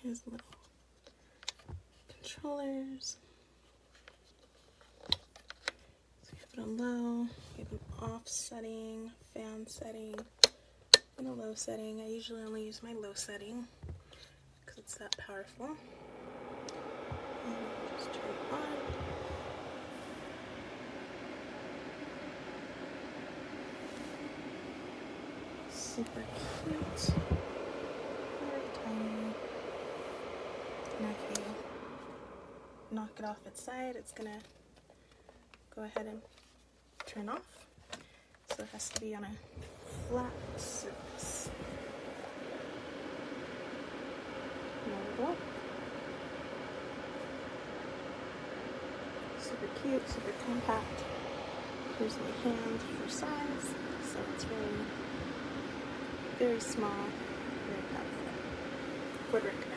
Here's the little controllers. So we have it on low, we have an off setting, fan setting, and a low setting. I usually only use my low setting because it's that powerful. And just turn it on. Super cute. Very tiny. Now if you knock it off its side, it's gonna go ahead and turn off. So it has to be on a flat surface. There we go. Super cute, super compact. Here's my hand for size. So it's very small, very powerful. Would recommend.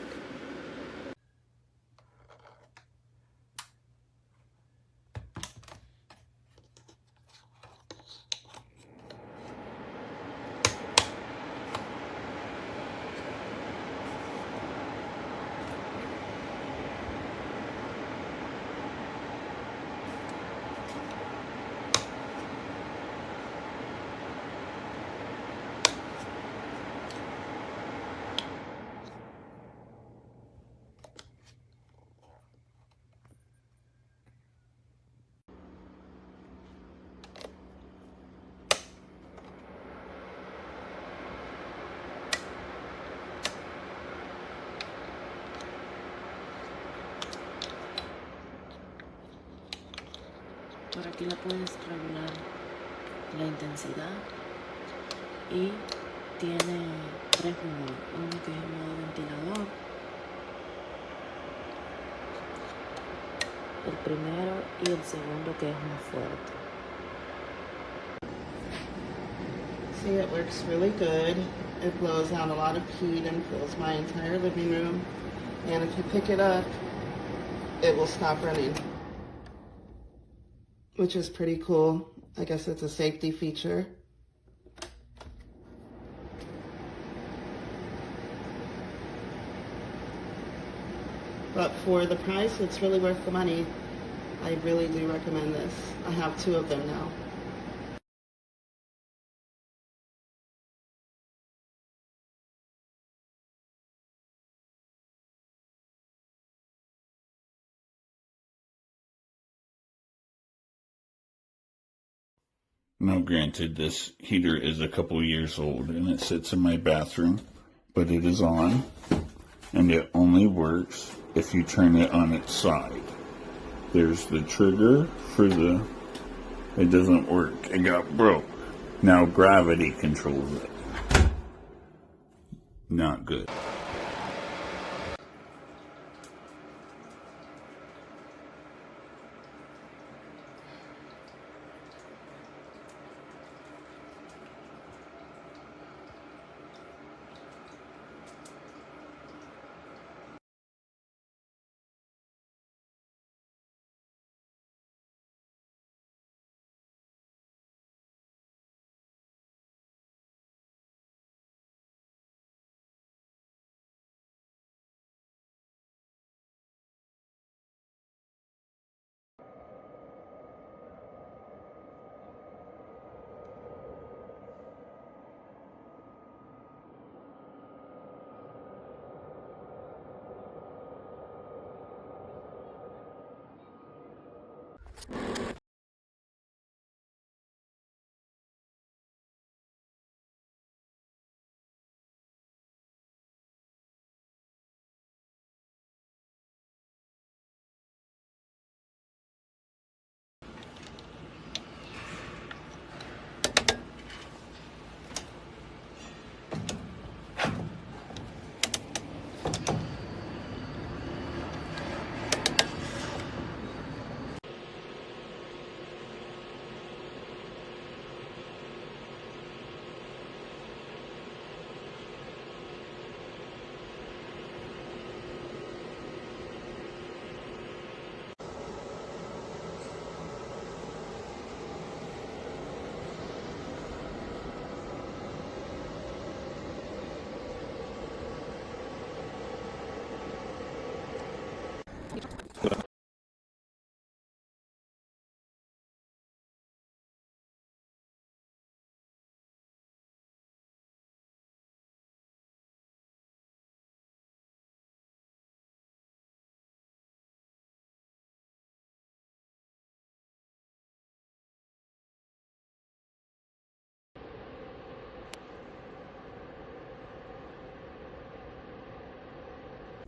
Por aquí la puedes regular la intensidad y tiene 3 modos, uno que es el modo ventilador, el primero y el segundo que es más fuerte. See, it works really good. It blows out a lot of heat and fills my entire living room. And if you pick it up, it will stop running, which is pretty cool. I guess it's a safety feature. But for the price, it's really worth the money. I really do recommend this. I have 2 of them now. Now granted, this heater is a couple years old and it sits in my bathroom, but it is on, and it only works if you turn it on its side. There's the trigger for it doesn't work, it got broke. Now gravity controls it. Not good.